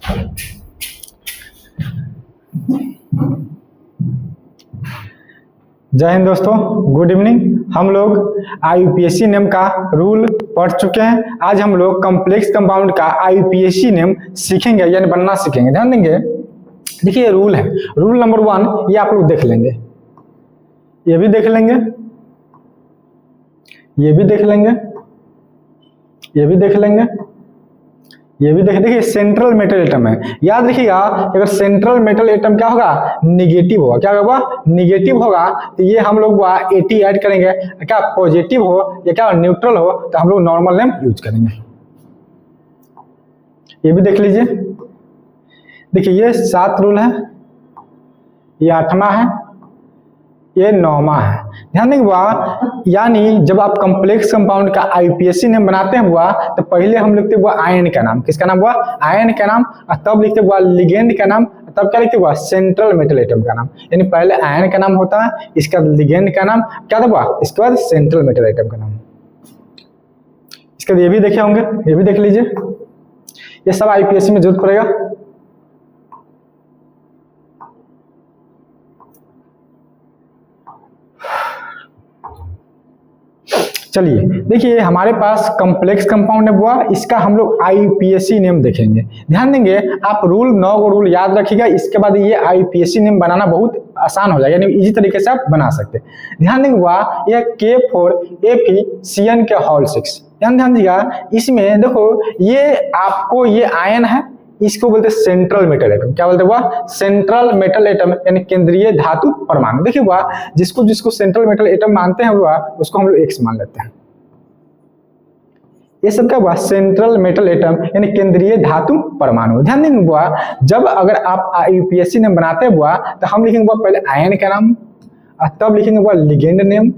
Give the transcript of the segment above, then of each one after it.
जय हिंद दोस्तों, good evening. हम लोग IUPAC नेम का रूल पढ़ चुके हैं। आज हम लोग कॉम्प्लेक्स कंपाउंड का IUPAC नेम सीखेंगे, यानी बनना सीखेंगे। ध्यान देंगे, देखिए ये रूल है। रूल नंबर 1 ये आप लोग देख लेंगे, ये भी देख लेंगे, ये भी देख लेंगे, ये भी देख लेंगे, ये भी देखिए सेंट्रल मेटल एटम है। याद रखिएगा, अगर सेंट्रल मेटल एटम क्या होगा, निगेटिव होगा। क्या होगा, निगेटिव होगा। तो ये हम लोग AT ऐड करेंगे। क्या पॉजिटिव हो या क्या न्यूट्रल हो तो हम लोग नॉर्मल नेम यूज करेंगे। ये भी देख लीजिए, देखिए ये 7 रूल है, ये 8वां है, ये 9वां है। ध्यान देंगे यानी जब आप कॉम्प्लेक्स कंपाउंड का IUPAC नेम बनाते हैं तो पहले हम लिखते हैं आयन का नाम। किसका नाम आयन का नाम, और तब लिखते हैं लिगेंड का नाम, तब क्या लिखते हैं सेंट्रल मेटल एटम का नाम। यानी पहले आयन का नाम होता है, इसका लिगेंड का नाम क्या था, इसके बाद सेंट्रल मेटल एटम का नाम। इसके बाद ये भी देखे होंगे, ये भी देख लीजिए, ये सब IUPAC में जरूरत पड़ेगा। चलिए देखिए, हमारे पास कॉम्प्लेक्स कंपाउंड है इसका हम लोग IUPAC नेम देखेंगे। ध्यान देंगे, आप रूल 9 को रूल याद रखिएगा। इसके बाद ये IUPAC नेम बनाना बहुत आसान हो जाएगा, यानी इजी तरीके से आप बना सकते हैं। ध्यान देंगे यह K4FeCN के होल 6। ध्यान दीजिएगा, इसमें देखो ये आपको ये आयन है, इसको बोलते हैं सेंट्रल मेटल एटम। क्या बोलते हैं सेंट्रल मेटल एटम, यानी केंद्रीय धातु परमाणु। देखिए जिसको जिसको सेंट्रल मेटल एटम मानते हैं उसको हम लोग X मान लेते हैं। ये सब क्या सेंट्रल मेटल एटम यानी केंद्रीय धातु परमाणु। ध्यान देंगे जब अगर आप IUPAC नेम बनाते हैं तो हम लिखेंगे पहले आयन का नाम, तब लिखेंगे लिगेंड नेम,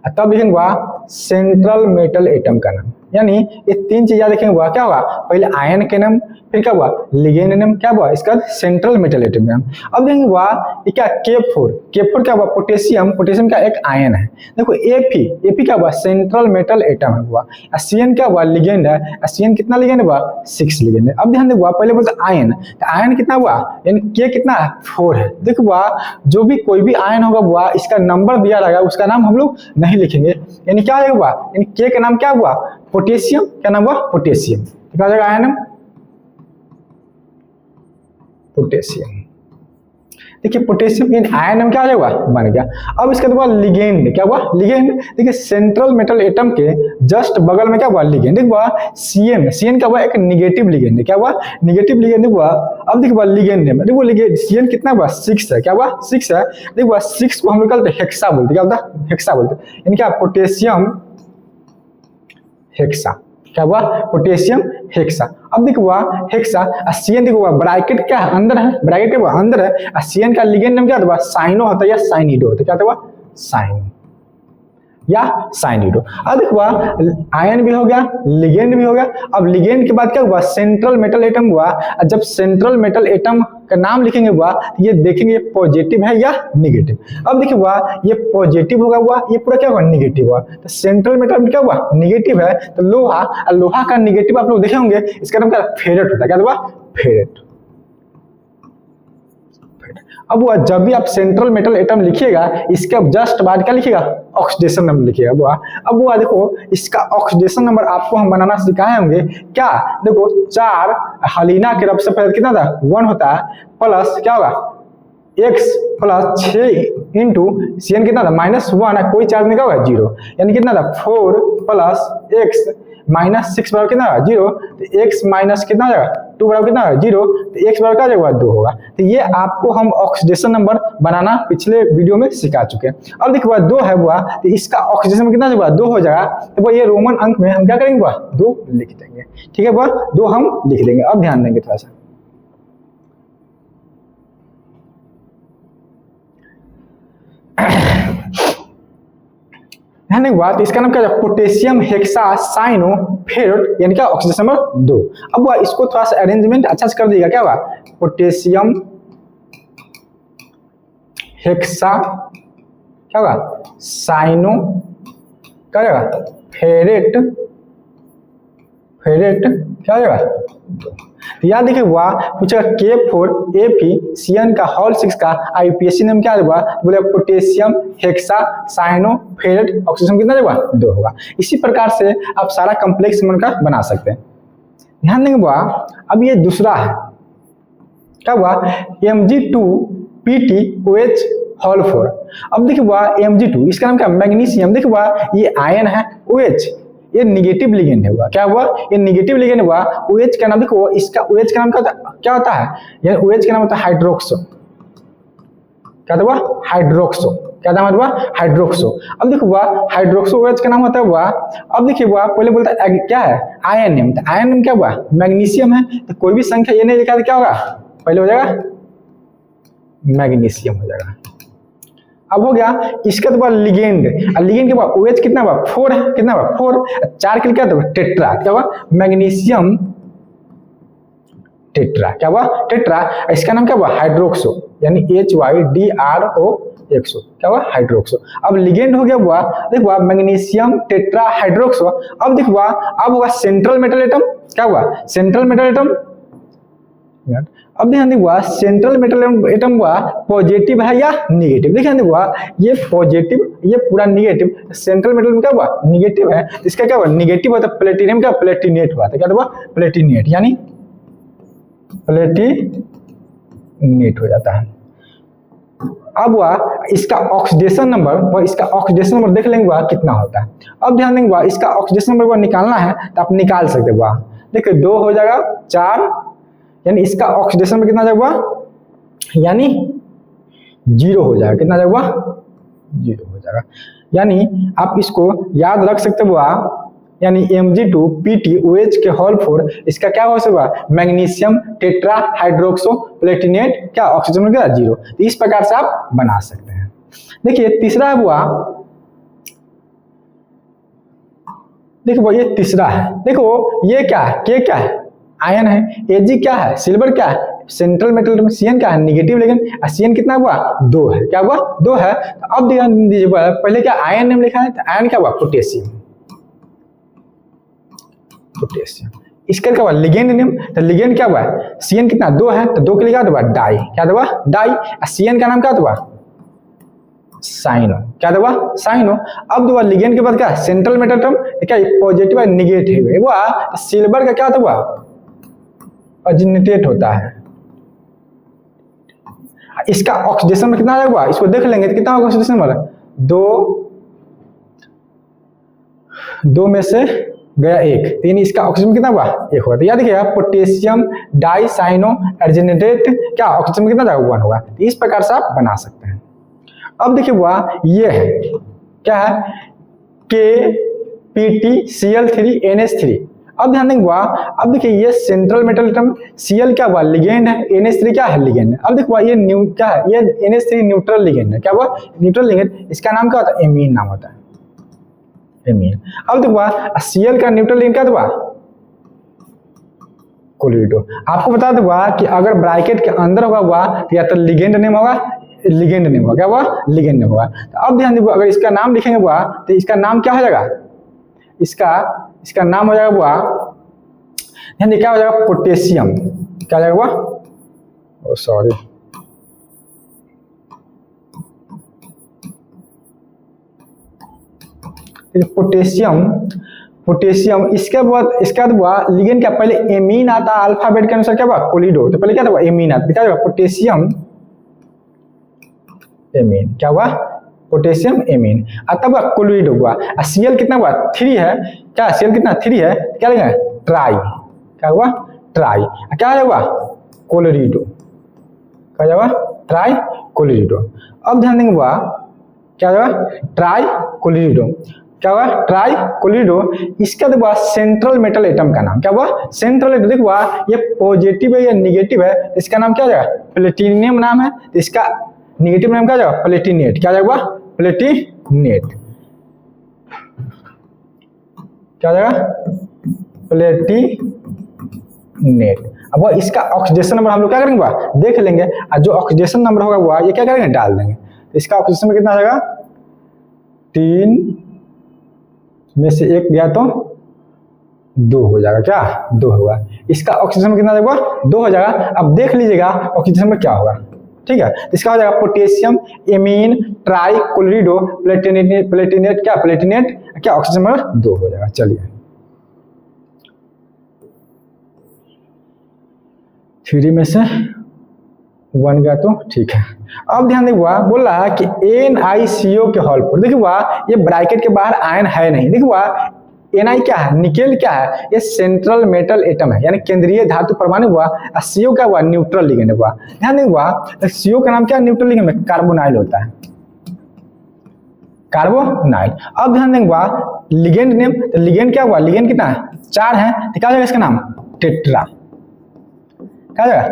तब लिखेंगे सेंट्रल मेटल एटम का नाम। यानी ये 3 चीज याद रखेंगे क्या हुआ, पहले आयन के नाम, फिर क्या हुआ लिगेंड नेम, क्या हुआ इसका सेंट्रल मेटल एटम नाम। अब देखेंगे ये क्या K4 क्या हुआ पोटेशियम, पोटेशियम का एक आयन है। देखो Fe क्या हुआ सेंट्रल मेटल एटम है। CN क्या हुआ लिगेंड है, CN कितना लिगेंड हुआ 6 लिगेंड है। अब ध्यान देखो पहले बोलते आयन, तो आयन कितना हुआ, यानी K कितना है 4 है। देखो जो भी कोई भी आयन होगा इसका नंबर दिया रहेगा, उसका नाम हम लोग नहीं लिखेंगे। यानी क्या होगा, यानी K का नाम क्या हुआ पोटेशियम, क्या नाम हुआ पोटेशियम। क्या हो जाएगा आयन पोटेशियम। देखिए पोटेशियम इन आयन में क्या आ जाएगा बन गया। अब इसके बाद लिगेंड, क्या हुआ लिगेंड। देखिए सेंट्रल मेटल एटम के जस्ट बगल में क्या हुआ लिगेंड। देखो CN क्या हुआ एक निगेटिव लिगेंड, क्या हुआ निगेटिव लिगेंड हुआ। अब देखो लिगेंड में देखो CN कितना हुआ 6 है, क्या हुआ 6 है। देखो 6 को हम लोग कहते हैं हेक्सा बोलते, क्या होता है हेक्सा बोलते, यानी क्या पोटेशियम हेक्सा, क्या हुआ पोटेशियम हेक्सा। अब देखो हेक्सा, CN देखो ब्रैकेट क्या है अंदर है, ब्रैकेट के अंदर है। CN का लिगेंड नाम क्या होता है साइनो होता है या साइनिडो होता है। क्या होता है साइन या साइनिडो। अब देखो आयन भी हो गया, लिगेंड भी हो गया। अब लिगेंड के बाद क्या हुआ सेंट्रल मेटल एटम हुआ। जब सेंट्रल मेटल एटम का नाम लिखेंगे ये देखेंगे पॉजिटिव है या निगेटिव। अब देखिए ये पॉजिटिव होगा ये पूरा क्या हुआ निगेटिव हुआ। तो सेंट्रल मेटल में क्या हुआ निगेटिव है। तो लोहा का निगेटिव आप लोग देखे होंगे, इसका नाम क्या फेरेट होता है। क्या हुआ फेरेट। अब जब भी आप सेंट्रल मेटल एटम लिखिएगा इसके जस्ट बाद क्या लिखिएगा ऑक्सीडेशन नंबर लिखिएगा। अब देखो इसका ऑक्सीडेशन नंबर आपको हम बनाना सिखाए होंगे। क्या देखो 4 हलीना के रब से पहले कितना था 1 होता है, प्लस क्या होगा x प्लस 6 इंटू CN कितना था -1 है, कोई चार्ज नहीं, क्या होगा 0। यानी कितना था 4 प्लस x माइनस 6 बराबर कितना होगा 0। तो x माइनस कितना हो जाएगा 2 बराबर कितना होगा 0। तो x बराबर क्या जाएगा 2 होगा। तो ये आपको हम ऑक्सीडेशन नंबर बनाना पिछले वीडियो में सिखा चुके हैं। अब देखो 2 है तो इसका ऑक्सीडेशन में कितना जाएगा 2 हो जाएगा। तो ये रोमन अंक में हम क्या करेंगे 2 लिख देंगे। ठीक है 2 हम लिख देंगे। अब ध्यान देंगे थोड़ा सा, ध्यान देंगे तो इसका नाम क्या है पोटेशियम हेक्सा साइनो फेरेट, यानी क्या ऑक्सीडेशन नंबर 2। अब इसको थोड़ा सा अरेंजमेंट अच्छा से कर दीजिएगा। क्या हुआ पोटेशियम हेक्सा क्या होगा साइनो क्या होगा फेरेट, फेरेट क्या हो जाएगा। तो याद देखिए हुआ पूछा K4Fe का होल 6 का IUPAC नेम क्या होगा, बोले पोटेशियम हेक्सासाइनोफेरेट ऑक्सीजन कितना होगा 2 होगा। इसी प्रकार से आप सारा कॉम्प्लेक्स नंबर का बना सकते हैं। ध्यान देंगे हुआ अब ये दूसरा है क्या हुआ Mg2PtOH होल 4। अब देखिए हुआ Mg2 इसका नाम क्या मैग्नीशियम, देखिए हुआ ये आयन है OH ये निगेटिव लिगेंड है हुआ क्या हुआ ये निगेटिव लिगेंड हुआ। OH का नाम देखो इसका OH का नाम क्या होता है यानी OH का नाम होता है हाइड्रोक्सो, क्या हुआ हाइड्रोक्सो, क्या नाम हुआ हाइड्रोक्सो। अब देखो हुआ हाइड्रोक्सो OH का नाम होता है हुआ। अब देखिए हुआ पहले बोलता है क्या है आयन नेम, तो आयन नेम क्या हुआ मैग्नीशियम है, तो कोई भी संख्या ये नहीं लिखा तो क्या होगा पहले हो जाएगा मैग्नीशियम हो जाएगा। अब हो गया इसका तो लिगेंड, लिगेंड के बाद OH कितना हुआ 4 है, कितना हुआ 4, 4 के लिए क्या था टेट्रा, क्या हुआ मैग्नीशियम टेट्रा, क्या हुआ टेट्रा। इसका नाम क्या हुआ हाइड्रोक्सो यानी HYDROXO, क्या हुआ हाइड्रोक्सो। अब लिगेंड हो गया हुआ देखो मैग्नीशियम टेट्रा हाइड्रोक्सो। अब देखो अब होगा सेंट्रल मेटल एटम, क्या हुआ सेंट्रल मेटल एटम। अब ध्यान हुआ सेंट्रल मेटल एटम हुआ पॉजिटिव है या निगेटिव, देखिए हुआ ये पॉजिटिव ये पूरा निगेटिव, सेंट्रल मेटल में क्या हुआ निगेटिव है, इसका क्या हुआ निगेटिव होता है प्लेटिनियम क्या प्लेटिनेट हुआ था, क्या हुआ प्लेटिनेट यानी प्लेटिनेट हो जाता है। अब हुआ इसका ऑक्सीडेशन नंबर और इसका ऑक्सीडेशन नंबर देख लेंगे हुआ कितना होता है। अब ध्यान देंगे हुआ इसका ऑक्सीडेशन नंबर निकालना है तो आप निकाल सकते हुआ, देखिए 2 हो जाएगा 4 यानी इसका ऑक्सीडेशन में कितना जाएगा यानी 0 हो जाएगा, कितना जाएगा 0 हो जाएगा। यानी आप इसको याद रख सकते हो यानी Mg2PtOH के होल 4 इसका क्या हो सकता है मैग्नीशियम टेट्रा हाइड्रोक्सो प्लेटिनेट क्या ऑक्सीजन में क्या 0। तो इस प्रकार से आप बना सकते हैं। देखिए तीसरा हुआ, देखो ये तीसरा है, देखो ये क्या है के क्या है आयन है, Ag क्या है सिल्वर क्या है सेंट्रल मेटल में, Cn क्या है निगेटिव लेकिन Cn कितना हुआ 2 है, क्या हुआ 2 है। तो अब ध्यान दीजिए पहले क्या आयन नेम लिखा है, तो आयन क्या हुआ पोटेशियम, पोटेशियम। इसका क्या हुआ लिगेंड नेम, तो लिगेंड क्या हुआ Cn कितना 2 है, तो 2 के लिए क्या हुआ डाई, क्या हुआ डाई। Cn का नाम क्या हुआ साइनो, क्या हुआ साइनो। अब हुआ लिगेंड के बाद क्या सेंट्रल मेटल एटम क्या पॉजिटिव है निगेटिव है हुआ, तो सिल्वर का क्या हुआ अजिनेटेट होता है। इसका ऑक्सीडेशन में कितना हुआ इसको देख लेंगे तो कितना होगा ऑक्सीडेशन नंबर 2 में से गया 1, तो यानी इसका ऑक्सीजन कितना हुआ 1 होगा। तो याद देखिए पोटेशियम डाइसाइनो अर्जिनेटेट क्या ऑक्सीजन में कितना जाएगा 1 होगा। तो इस प्रकार से आप बना सकते हैं। अब देखिए हुआ ये है क्या है KPtCl3NH3। अब ध्यान देंगे हुआ अब देखिए ये सेंट्रल मेटल एटम Cl क्या हुआ लिगेंड है, NH3 क्या है लिगेंड है। अब देखो ये क्या है ये NH3 न्यूट्रल लिगेंड है, क्या हुआ न्यूट्रल लिगेंड। इसका नाम क्या होता है एमीन नाम होता है एमीन। अब देखो Cl का न्यूट्रल लिगेंड क्या हुआ क्लोरिडो। आपको बता दूंगा कि अगर ब्रैकेट के अंदर होगा तो या तो लिगेंड नेम होगा लिगेंड नेम होगा, क्या हुआ लिगेंड नेम होगा। तो अब ध्यान दीजिए अगर इसका नाम लिखेंगे हुआ तो इसका नाम क्या हो जाएगा इसका नाम हो जाएगा हुआ ध्यान क्या हो जाएगा पोटेशियम, क्या हो जाएगा हुआ ओ सॉरी पोटेशियम पोटेशियम। इसके बाद हुआ लिगेंड क्या पहले एमीन आता है अल्फाबेट के अनुसार क्या हुआ कोलिडो, तो पहले क्या था एमीन आता क्या होगा पोटेशियम एमीन, क्या हुआ पोटेशियम एमीन। तब क्लोरीड हुआ। Cl कितना हुआ 3 है, क्या Cl कितना 3 है क्या लगेगा ट्राई, क्या हुआ ट्राई, क्या हुआ क्लोरीडो, क्या हुआ ट्राई क्लोरीडो। अब ध्यान देंगे हुआ क्या हुआ ट्राई क्लोरीडो, क्या हुआ ट्राई क्लोरीडो। इसका देखो सेंट्रल मेटल एटम का नाम क्या हुआ सेंट्रल एटम। देखो ये पॉजिटिव है या निगेटिव है, इसका नाम क्या जाएगा प्लेटिनियम नाम है, तो इसका निगेटिव नाम क्या जाएगा प्लेटिनेट, क्या जाएगा प्लेटिनेट, क्या जाएगा प्लेटिनेट। अब इसका ऑक्सीडेशन नंबर हम लोग क्या करेंगे देख लेंगे, और जो ऑक्सीडेशन नंबर होगा वो ये क्या करेंगे डाल देंगे। तो इसका ऑक्सीडेशन में कितना आ जाएगा 3 में से 1 गया तो 2 हो जाएगा, क्या 2 होगा। इसका ऑक्सीजन में कितना होगा 2 हो जाएगा। अब देख लीजिएगा ऑक्सीजन में क्या होगा, ठीक है। इसका हो जाएगा पोटेशियम एमीन ट्राई क्लोरिडो प्लेटिनेट क्या ऑक्सीजन में 2 हो जाएगा। चलिए 3 में से 1 गया तो ठीक है। अब ध्यान देखिए बोल रहा है कि NiCO के हॉल पर देखिए ये ब्रैकेट के बाहर आयन है नहीं। देखिए Na क्या है, निकेल क्या है, ये सेंट्रल मेटल एटम है यानी केंद्रीय धातु परमाणु हुआ। और CO क्या हुआ, न्यूट्रल लिगेंड हुआ। ध्यान देखिए CO का नाम क्या है, न्यूट्रल लिगेंड में कार्बोनाइल होता है, कार्बोनाइल। अब ध्यान देंगे लिगेंड नेम, तो लिगेंड क्या हुआ, लिगेंड कितना है 4 है, तो क्या हो जाएगा इसका नाम टेट्रा, क्या हो जाएगा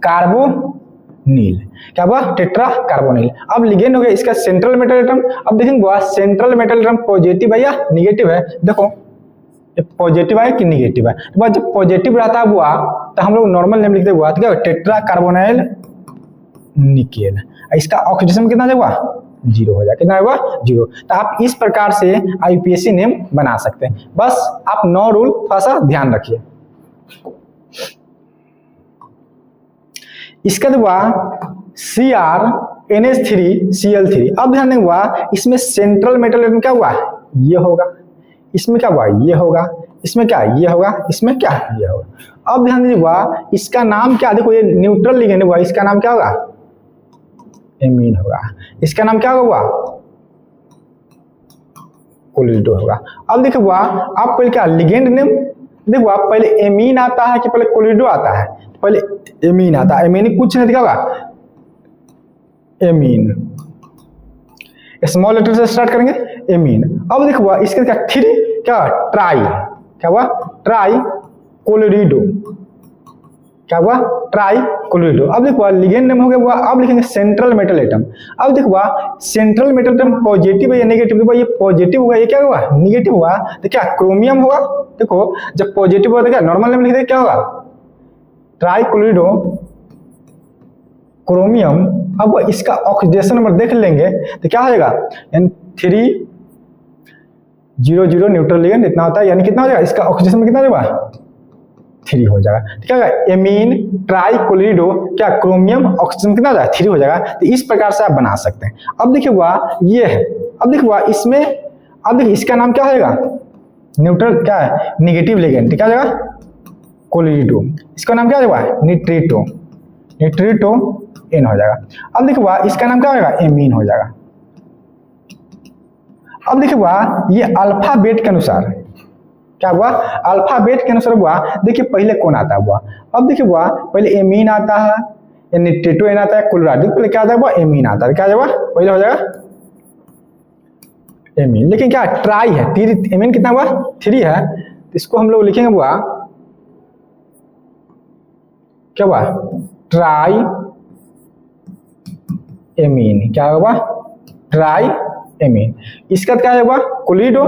कार्बोनिल, क्या हुआ टेट्रा कार्बोनिल। अब लिगेंड हो गया इसका सेंट्रल मेटल एटम। अब देखेंगे सेंट्रल मेटल एटम पॉजिटिव है या निगेटिव है, देखो पॉजिटिव है कि निगेटिव है। तो जब पॉजिटिव रहता है हुआ तो हम लोग नॉर्मल नेम लिखते हुआ, तो क्या टेट्रा कार्बोनाइल निकेल। इसका ऑक्सीडेशन कितना होगा 0 हो जाएगा, कितना होगा 0। तो आप इस प्रकार से IUPAC नेम बना सकते हैं। बस आप 9 रूल थोड़ा सा ध्यान रखिए। इसका CrNH3Cl3। अब ध्यान देंगे इसमें सेंट्रल मेटल एटम क्या हुआ, ये होगा, इसमें क्या हुआ ये होगा, इसमें क्या ये होगा, इसमें क्या ये होगा। अब ध्यान दीजिए इसका नाम क्या, देखो ये न्यूट्रल लिगेंड हुआ, इसका नाम क्या होगा एमीन होगा, इसका नाम क्या होगा क्लोरिडो होगा। अब देखो आप पहले क्या लिगेंड नेम, देखो आप पहले एमीन आता है कि पहले क्लोरिडो आता है, पहले एमीन आता है। एमीन कुछ नहीं दिखागा, एमीन स्मॉल लेटर से स्टार्ट करेंगे एमीन। अब देखो इसके क्या 3 क्या ट्राई, क्या हुआ ट्राई क्लोरिडो, क्या हुआ ट्राई क्लोरिडो। अब देखो लिगेंड नेम हो गया अब लिखेंगे सेंट्रल मेटल एटम। अब देखो सेंट्रल मेटल एटम पॉजिटिव है या नेगेटिव, देखो ये पॉजिटिव हुआ, ये क्या हुआ निगेटिव हुआ, तो क्या क्रोमियम होगा। देखो जब पॉजिटिव हुआ तो क्या नॉर्मल नेम लिखते क्या होगा ट्राई क्लोरिडो क्रोमियम। अब इसका ऑक्सीडेशन नंबर देख लेंगे तो क्या हो जाएगा N300 न्यूट्रल लिगेंड इतना होता है, यानी कितना हो जाएगा इसका ऑक्सीडेशन में कितना हो जाएगा 3 हो जाएगा। तो क्या होगा एमीन ट्राई क्लोरिडो क्या क्रोमियम ऑक्सीजन कितना हो जाएगा 3 हो जाएगा। तो इस प्रकार से आप बना सकते हैं। अब देखिए ये है, अब देखिए इसमें, अब देखिए इसका नाम क्या होगा न्यूट्रल क्या है निगेटिव लिगेंड, क्या हो जाएगा क्लोरिडो, इसका नाम क्या होगा निट्रिटो, निट्रिटो N हो जाएगा। अब देखिए इसका नाम क्या होगा एमीन हो जाएगा। अब देखिए ये अल्फाबेट के अनुसार क्या हुआ, अल्फाबेट के अनुसार हुआ, देखिए पहले कौन आता हुआ। अब देखिए पहले एमीन आता है या निट्रिटो N आता है, क्लोराइड पहले क्या आता है एमीन आता है, क्या जाएगा पहले हो जाएगा एमीन। लेकिन क्या ट्राई है, एमीन कितना हुआ 3 है, तो इसको हम लोग लिखेंगे क्या हुआ ट्राई एमीन, क्या होगा ट्राई एमीन। इसका क्या होगा क्लोरिडो,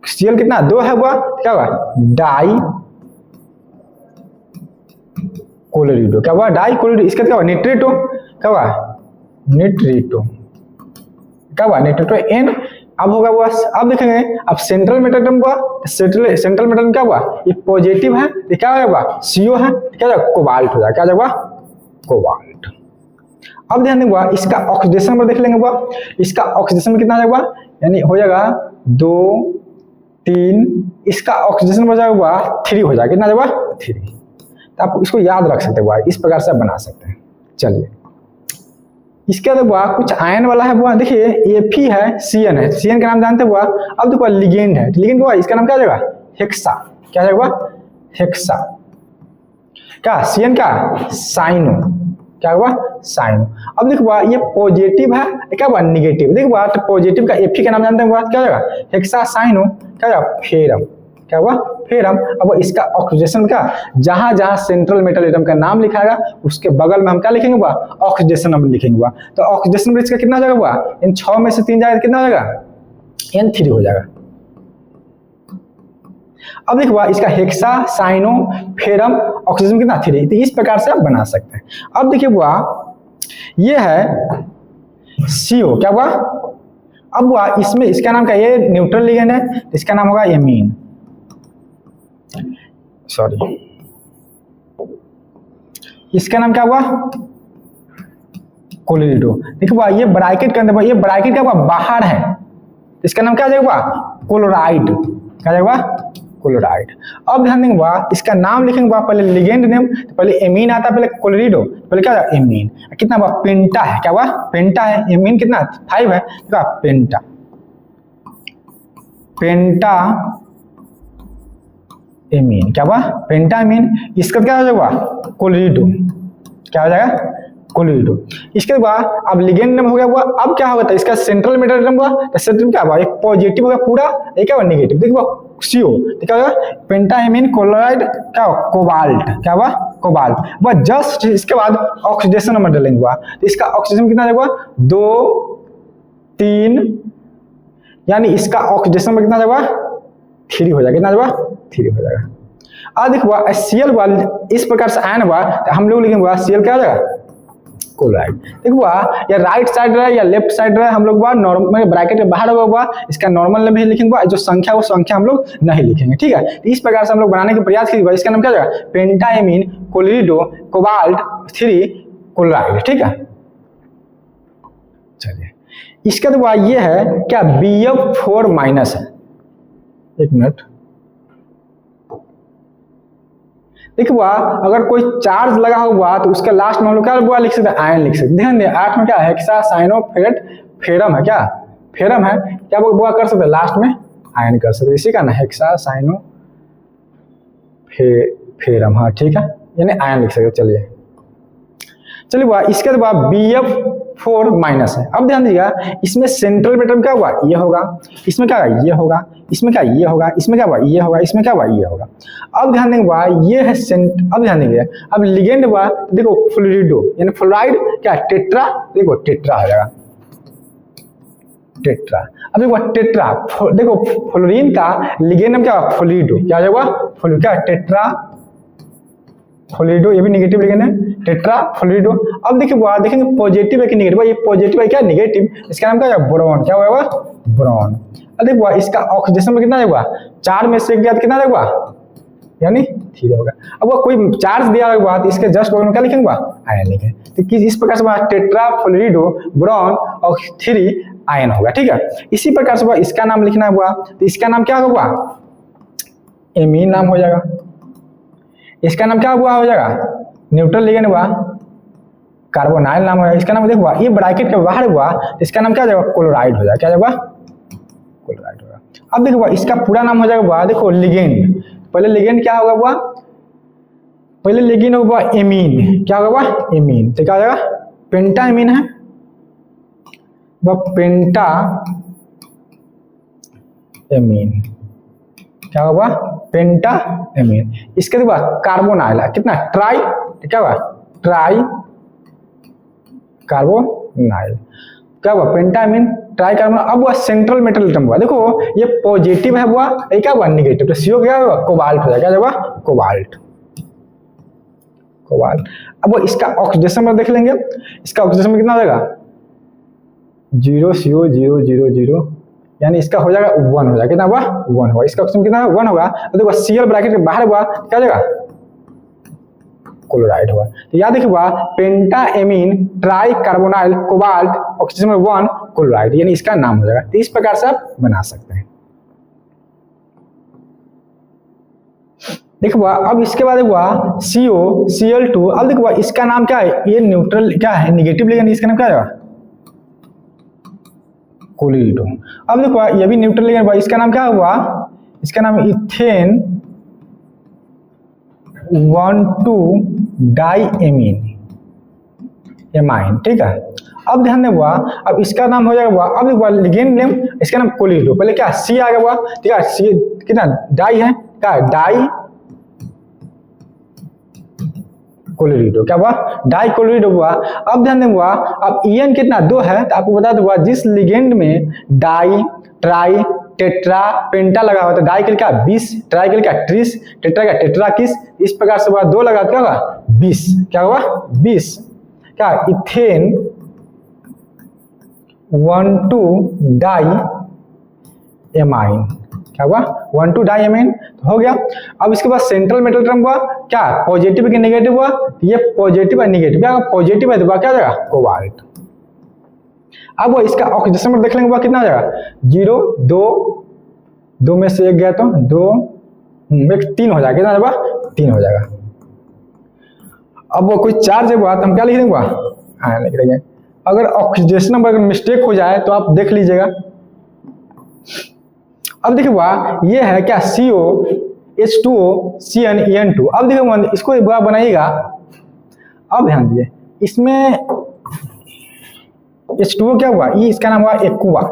Cl कितना 2 है हुआ, क्या हुआ डाई क्लोरिडो, क्या हुआ डाई क्लोरिडो। इसका क्या हुआ निट्रिटो, क्या हुआ निट्रिटो, क्या हुआ निट्रिटो N। अब होगा अब देखेंगे अब सेंट्रल मेटल एटम हुआ, सेंट्रल मेटल क्या हुआ ये पॉजिटिव है, ये क्या होगा CO है, क्या होगा कोबाल्ट हो जाएगा, क्या होगा कोबाल्ट। अब ध्यान देंगे इसका ऑक्सीडेशन नंबर देख लेंगे इसका ऑक्सीडेशन में कितना जाएगा, यानी हो जाएगा 2 3, इसका ऑक्सीडेशन नंबर जाएगा 3 हो जाएगा, कितना जाएगा 3। तो आप इसको याद रख सकते हो, इस प्रकार से आप बना सकते हैं। चलिए इसके बाद कुछ आयन वाला है देखिए Fe है Cn है, Cn का नाम जानते हुआ। अब देखो लिगेंड है, लिगेंड हुआ इसका नाम क्या जाएगा हेक्सा, क्या जाएगा हेक्सा, क्या Cn क्या साइनो, क्या हुआ साइनो। अब देखो ये पॉजिटिव है, क्या हुआ निगेटिव। देखो तो पॉजिटिव का Fe का नाम जानते हैं क्या जाएगा हेक्सा साइनो, क्या जाएगा फेरम, क्या हुआ फेरम। अब इसका ऑक्सीडेशन का जहां जहां सेंट्रल मेटल एटम का नाम लिखाएगा उसके बगल में हम क्या लिखेंगे ऑक्सीडेशन नंबर लिखेंगे। तो ऑक्सीडेशन नंबर इसका कितना हो जाएगा इन 6 में से 3 जाएगा, कितना हो जाएगा N3 हो जाएगा। अब देखो इसका हेक्सा साइनो फेरम ऑक्सीजन कितना 3, तो इस प्रकार से आप बना सकते हैं। अब देखिए ये है CO, क्या हुआ अब इसमें इसका नाम क्या ये न्यूट्रल लिगेंड है, इसका नाम होगा एमीन, सॉरी इसका नाम क्या हुआ, क्लोरिडो। देखो ये ब्रैकेट के अंदर, ये ब्रैकेट क्या हुआ, बाहर है, इसका नाम क्या जाएगा, क्लोराइड। क्या जाएगा, क्लोराइड। अब ध्यान देंगे इसका नाम लिखेंगे पहले लिगेंड नेम, तो पहले एमीन आता है, पहले क्लोरिडो, पहले क्या है एमीन। कितना हुआ, पेंटा है। क्या हुआ, पेंटा है। एमीन कितना 5 है, क्या पेंटा, पेंटा एमीन। क्या हुआ, पेंटा एमीन। इसका क्या हो जाएगा, क्लोरिडो। क्या हो जाएगा, क्लोरिडो। इसके बाद अब लिगेंड नेम हो गया हुआ, अब क्या होगा, इसका सेंट्रल मेटल एटम हुआ, तो सेंट्रल क्या हुआ, एक पॉजिटिव होगा पूरा, एक क्या हुआ नेगेटिव। देखो CO, तो क्या होगा, पेंटाएमीन क्लोराइड, क्या हुआ, कोबाल्ट। क्या हुआ, कोबाल्ट। बस जस्ट इसके बाद ऑक्सीडेशन नंबर डालेंगे हुआ, तो इसका ऑक्सीजन कितना जाएगा, 2 3, यानी इसका ऑक्सीडेशन नंबर कितना जाएगा, 3 हो जाएगा। कितना जाएगा, 3 हो जाएगा। अब देखो Cl हुआ, इस प्रकार से आयन हुआ, तो हम लोग लिखेंगे Cl क्या हो जाएगा, क्लोराइड। देखो या राइट साइड रहे या लेफ्ट साइड रहे, हम लोग नॉर्मल ब्रैकेट के बाहर हुआ, इसका नॉर्मल में लिखेंगे, जो संख्या वो संख्या हम लोग नहीं लिखेंगे। ठीक है, तो इस प्रकार से हम लोग बनाने के प्रयास कीजिए। इसका नाम क्या जाएगा, पेंटाएमीन क्लोरिडो कोबाल्ट 3 क्लोराइड। ठीक है, चलिए इसका तो ये है क्या, Bf4 माइनस है। एक मिनट, देखो अगर कोई चार्ज लगा हुआ तो उसके लास्ट में हम लोग क्या लिख सकते हैं, आयन लिख सकते हैं। ध्यान दें 8 में क्या है, हेक्सासाइनोफेरेट फेरम है। क्या फेरम है, क्या वो कर सकते हैं, लास्ट में आयन कर सकते हैं। इसी का ना हेक्सासाइनो फेरम। हाँ ठीक है, यानी आयन लिख सकते। चलिए इसके बाद Bf4 माइनस है। अब ध्यान दीजिएगा, इसमें सेंट्रल एटम क्या हुआ, ये होगा, इसमें क्या होगा, ये होगा, इसमें क्या ये होगा, इसमें क्या हुआ, ये होगा, इसमें क्या हुआ, ये होगा। अब ध्यान देंगे ये है अब ध्यान देंगे, अब लिगेंड हुआ, देखो फ्लोरिडो यानी फ्लोराइड, क्या टेट्रा, देखो टेट्रा हो जाएगा, टेट्रा। अब देखो टेट्रा, देखो फ्लोरीन का लिगेंड क्या हुआ, फ्लोरिडो। क्या जाएगा, फ्लोरिडो, क्या टेट्रा फ्लोरिडो, ये भी नेगेटिव लिगेंड है, टेट्रा फ्लोरिडो। अब देखिए देखेंगे पॉजिटिव है कि नेगेटिव, ये पॉजिटिव है क्या, नेगेटिव, इसका नाम क्या है, बोरॉन। क्या होगा, बोरॉन। अब देखो इसका ऑक्सीडेशन में कितना जाएगा, 4 में से गया तो कितना जाएगा, यानी 3 होगा। अब वो कोई चार्ज दिया हुआ तो इसके जस्ट बगल में क्या लिखेंगे, आयन लिखेंगे। तो इस प्रकार से टेट्रा फ्लोरिडो बोरॉन और 3 आयन होगा। ठीक है, इसी प्रकार से इसका नाम लिखना हुआ, तो इसका नाम क्या होगा, एमीन नाम हो जाएगा। इसका नाम क्या हुआ, हो जाएगा न्यूट्रल लिगेंड हुआ, कार्बोनाइल नाम हो जाएगा। इसका नाम देखो ये ब्रैकेट के बाहर हुआ, तो इसका नाम क्या जाएगा, क्लोराइड हो जाएगा। क्या जाएगा, क्लोराइड होगा। अब देखो इसका पूरा नाम हो जाएगा, देखो लिगेंड, पहले लिगेंड क्या होगा, पहले लिगेंड होगा एमीन। क्या होगा, एमीन। तो क्या हो जाएगा, पेंटा एमीन है, पेंटा एमीन। क्या होगा, पेंटा एमीन। इसके बाद कार्बोनाइल कितना, ट्राई, क्या हुआ, ट्राई कार्बोनाइल। क्या हुआ, पेंटा एमीन ट्राई कार्बोन। अब वह सेंट्रल मेटल एटम हुआ, देखो ये पॉजिटिव है हुआ, ये क्या हुआ, नेगेटिव, तो CO क्या हुआ, कोबाल्ट हो जाएगा। क्या होगा, कोबाल्ट, कोबाल्ट। अब वो इसका ऑक्सीडेशन में देख लेंगे, इसका ऑक्सीडेशन में कितना हो जाएगा, 0 CO 0 0 0, यानी इसका हो जाएगा 1 हो जाएगा। कितना हुआ, 1 होगा। इसका ऑक्सीजन कितना 1 होगा। तो देखो Cl ब्रैकेट के बाहर हुआ, क्या जाएगा, क्लोराइड हुआ। तो याद रखिएगा penta amine tri carbonyl cobalt oxygen में 1 क्लोराइड, यानी इसका नाम हो जाएगा। तो इस प्रकार से आप बना सकते हैं। देखो अब इसके बाद हुआ CO Cl2। अब देखो इसका नाम क्या है, ये न्यूट्रल क्या है, नेगेटिव लिगेंड, इसका नाम क्या है, क्लोरिडो। अब देखो ये भी न्यूट्रल लिगेंड हुआ, इसका नाम क्या हुआ, इसका नाम इथेन 1,2 डाइएमीन एमाइन। ठीक है, अब ध्यान दें अब इसका नाम हो जाएगा अब देखो लिगेंड नेम, इसका नाम क्लोरिडो। पहले क्या C आ गया ठीक है, C कितना डाई है, क्या डाई क्लोरिडो। क्या हुआ, डाई क्लोरिडो हुआ। अब ध्यान दें अब EN कितना 2 है, तो आपको बता दूंगा जिस लिगेंड में डाई ट्राई टेट्रा पेंटा लगा हुआ, तो डाई के लिए क्या 20, ट्राई के लिए क्या 30, टेट्रा का टेट्रा किस, इस प्रकार से 2 लगा क्या होगा 20। क्या हुआ 20, क्या इथेन 1,2 डाई एमाइन। क्या हुआ 1,2 डाइएमीन हो गया। अब इसके बाद सेंट्रल मेटल एटम हुआ क्या पॉजिटिव कि नेगेटिव हुआ, ये पॉजिटिव है नेगेटिव, क्या पॉजिटिव है तो क्या आ जाएगा कोबाल्ट। अब वो इसका ऑक्सीडेशन नंबर देख लेंगे वो कितना आ जाएगा 0 2 में से एक गया तो 2 एक 3 हो जाएगा, कितना आ जाएगा 3 हो जाएगा। अब वो कोई चार्ज है वो तो हम क्या लिख देंगे हाँ लिख देंगे। अगर ऑक्सीडेशन नंबर अगर मिस्टेक हो जाए तो आप देख लीजिएगा। अब देखिए हुआ ये है क्या CO H2O CnEn2। अब देखिए इसको बनाइएगा। अब ध्यान दीजिए इसमें H2O क्या हुआ ये इसका नाम हुआ एक्वा,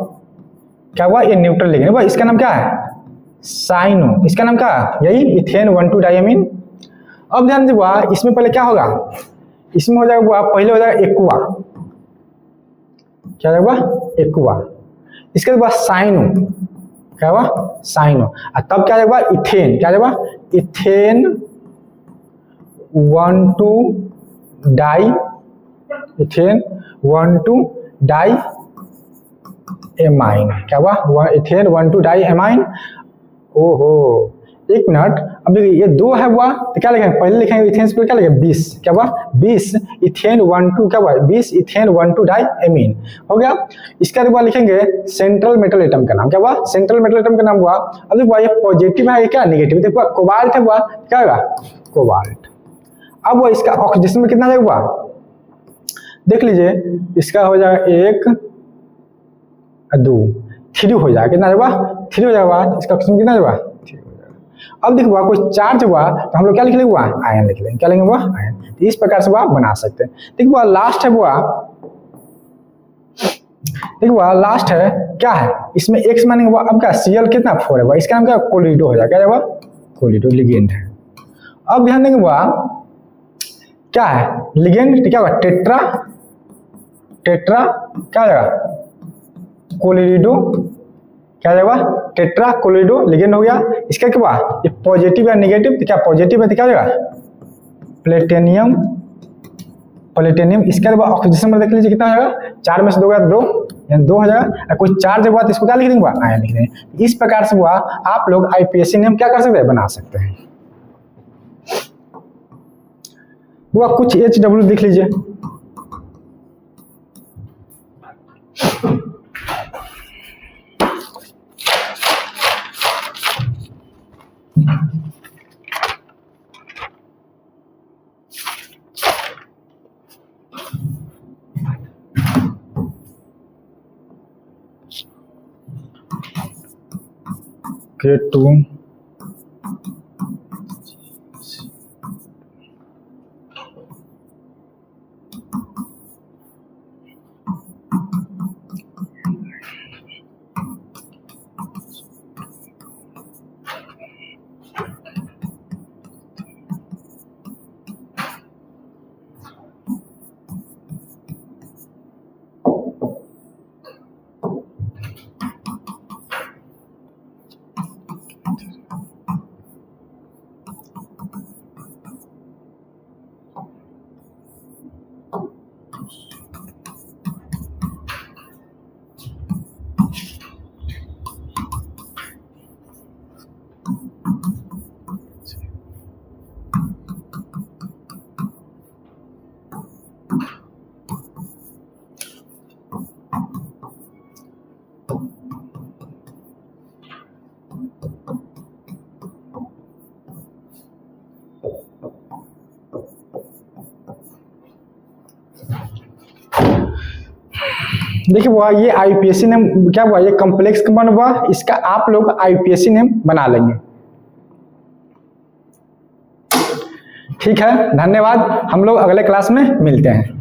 क्या हुआ ये न्यूट्रल लिगेंड, इसका नाम क्या है साइनो, इसका नाम क्या है यही इथेन 1,2 डाइएमीन। अब ध्यान दीजिए हुआ इसमें पहले क्या होगा, इसमें हो जाएगा पहले हो जाएगा एक्वा, क्या होगा एक्वा, इसके बाद साइनो, क्या हुआ साइनो, और तब क्या जाएगा इथेन, क्या जाएगा ethane 1,2 di, ethane 1,2 diamine, क्या हुआ इथेन 1,2 डाई एमाइन। ओहो एक मिनट, अब देखिए ये 2 है हुआ तो क्या लिखेंगे पहले लिखेंगे इथेन से क्या लिखेंगे 20, क्या हुआ 20 इथेन 1,2 क्या हुआ 20 इथेन 1,2 डाई एमीन हो गया। इसके बाद लिखेंगे सेंट्रल मेटल एटम का नाम, क्या हुआ सेंट्रल मेटल एटम का नाम हुआ। अब देखो ये पॉजिटिव है क्या नेगेटिव, देखो कोबाल्ट है हुआ क्या होगा कोबाल्ट। अब वो इसका ऑक्सीडेशन में कितना जाएगा देख लीजिए, इसका हो जाएगा 1 2 3 हो जाएगा, कितना जाएगा 3 हो जाएगा, इसका ऑक्सीजन कितना जाएगा 3 हो जाएगा। अब देखो कोई चार्ज हुआ तो हम लोग क्या लिख लेंगे आयन लिख लेंगे, क्या लेंगे आयन। तो इस प्रकार से बना सकते हैं। देखो लास्ट है देखो लास्ट है क्या है इसमें x मानेंगे अब क्या Cl कितना 4 है इसका नाम क्या कोलिडो हो जाएगा, क्या जाएगा कोलिडो लिगेंड है। अब ध्यान देंगे क्या है लिगेंड क्या होगा टेट्रा, टेट्रा क्या जाएगा कोलिडो, क्या जाएगा टेट्रा कोलिडो लिगेंड हो गया। इसका क्या हुआ ये पॉजिटिव या नेगेटिव, तो क्या पॉजिटिव है तो क्या जाएगा प्लेटिनियम, प्लेटिनियम। इसके बाद ऑक्सीडेशन नंबर देख लीजिए कितना हो जाएगा 4 में से 2 गया 2 यानी 2 हो जाएगा। कोई चार्ज हुआ तो इसको क्या लिख देंगे आयन लिख देंगे। इस प्रकार से आप लोग IPSC नेम क्या कर सकते हैं बना सकते हैं। कुछ HW लिख लीजिए, K2 देखिए ये IPSC नेम क्या हुआ ये कॉम्प्लेक्स बन हुआ, इसका आप लोग IPSC नेम बना लेंगे। ठीक है धन्यवाद, हम लोग अगले क्लास में मिलते हैं।